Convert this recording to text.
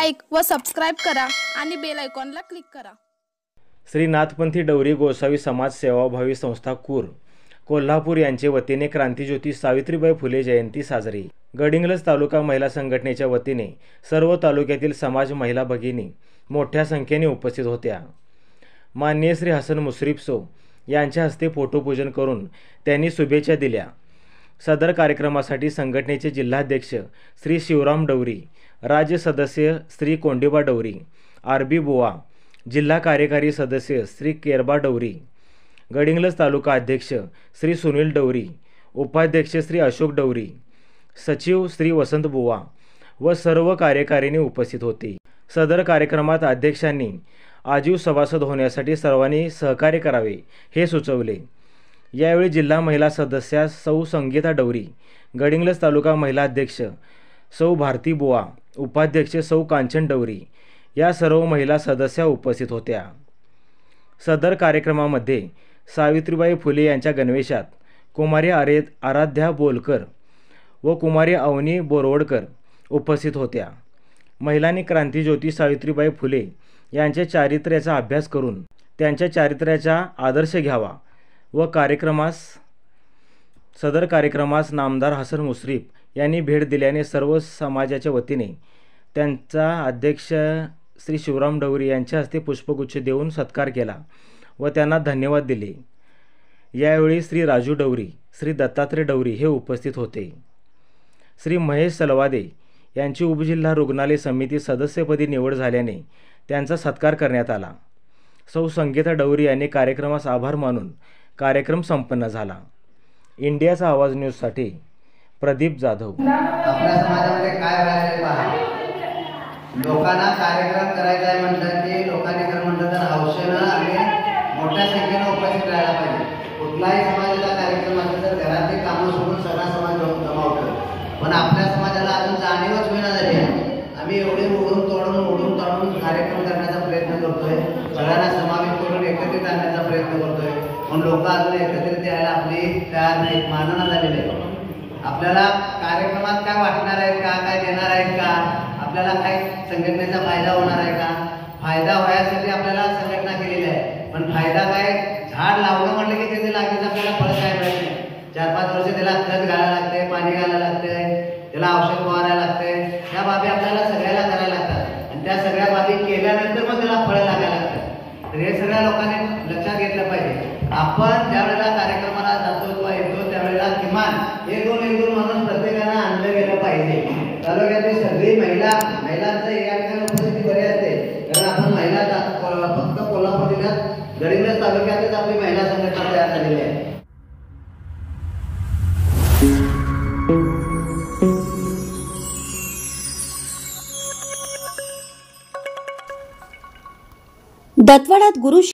Like व subscribe करा आणि बेल आयकॉनला क्लिक करा। श्री नाथपंथी डवरी गोसावी समाज सेवाभावी संस्था कूर कोल्हापूर यांचे वतीने क्रांतिज्योती सावित्रीबाई फुले जयंती साजरी। गडिंग्लज तालुका महिला संघटनेच्या वतीने सर्व तालुक्यातील समाज महिला भगिनी मोठ्या संख्येने उपस्थित होत्या। माननीय श्री हसन मुश्रीफ सो यांच्या हस्ते फोटोपूजन करून त्यांनी शुभेच्छा दिल्या। सदर कार्यक्रमासाठी संघटनेचे जिल्हाध्यक्ष श्री शिवराम डवरी, राज्य सदस्य श्री कोंडीबा डवरी, आरबी बुवा, जिल्हा कार्यकारी सदस्य श्री केरबा डवरी, गडिंग्लज तालुका अध्यक्ष श्री सुनील डवरी, उपाध्यक्ष श्री अशोक डवरी, सचिव श्री वसंत बुवा व सर्व कार्यकारिणी उपस्थित होती। सदर कार्यक्रमात अध्यक्षांनी आजीव सभासद होण्यासाठी सर्वांनी सहकार्य करावे हे सुचवले। यावेळी जिल्हा महिला सदस्या सौ संगीता डवरी, गडिंग्लज तालुका महिला अध्यक्ष सौ भारती बुवा, उपाध्यक्ष सौ कांचन डवरी या सर्व महिला सदस्या उपस्थित होत्या। सदर कार्यक्रमामध्ये सावित्रीबाई फुले यांच्या गणवेशात कुमारी आराध्या बोलकर व कुमारी अवनी बोरवडकर उपस्थित होत्या। महिलांनी क्रांतिज्योती सावित्रीबाई फुले यांच्या चारित्र्याचा अभ्यास करून त्यांच्या चारित्र्याचा आदर्श घ्यावा व सदर कार्यक्रमास नामदार हसन मुश्रीफ यांनी भेट दिल्याने सर्व समाजाच्या वतीने त्यांचा अध्यक्ष श्री शिवराम डवरी यांच्या हस्ते पुष्पगुच्छ देऊन सत्कार केला व त्यांना धन्यवाद दिले। यावेळी श्री राजू डवरी, श्री दत्तात्रय डवरी हे उपस्थित होते। श्री महेश सलवादे यांची उपजिल्हा रुग्णालय समिती सदस्यपदी निवड झाल्याने त्यांचा सत्कार करण्यात आला। सौ संगीता डवरी यांनी कार्यक्रमास आभार मानून कार्यक्रम संपन्न झाला। इंडियाचा आवाज न्यूजसाठी प्रदीप जाधव। आपल्या समाजामध्ये काय व्हायला पाहिजे, लोकांना कार्यक्रम करायचा आहे म्हटलं की लोकांनी कर म्हटलं तर हौसेनं आणि मोठ्या संख्येने उपस्थित राहायला पाहिजे। कुठलाही समाजाचा कार्यक्रम असेल तर घरातली कामं सोडून सगळा समाज जमा होतो, पण आपल्या समाजाला अजून जाणीवच होईना झाली आहे। आम्ही एवढे ओढून तोडून कार्यक्रम करण्याचा प्रयत्न करतोय, सगळ्यांना समावेश करून एकत्रित आणण्याचा प्रयत्न करतोय, पण लोक अजून एकत्रित यायला आपली तयार नाहीत, मानना झालेले आहे। आपल्याला कार्यक्रमात काय वाटणार आहेत का, काय देणार आहेत का, आपल्याला काय संघटनेचा फायदा होणार आहे का, फायदा व्हायसाठी आपल्याला संघटना केलेली आहे, पण फायदा काय, झाड लावलं म्हटलं की त्याचे लागेच आपल्याला फळ काय मिळत नाही। 4-5 वर्ष त्याला खत घालायला लागते, पाणी घालायला लागते, त्याला औषध फवारायला लागते, त्या बाबी आपल्याला सगळ्याला करायला लागतात आणि त्या सगळ्या बाबी केल्यानंतर मग त्याला फळ लागायला लागतात। तर हे सगळ्या लोकांनी लक्षात घेतलं पाहिजे। आपण ज्यावेळेला कार्यक्रमाला जातो किंवा येतो त्यावेळेला किमान एक दोन माणूस प्रत्येकानं आणलं गेलं पाहिजे। तालुक्यातील सगळी महिलांचं या ठिकाणी उपस्थिती बरी असते, कारण आपण महिला फक्त कोल्हापूर जिल्ह्यात गडिंग्लज तालुक्यातच आपली महिला संघटना तयार झालेली आहे। दत्तवाडात गुरु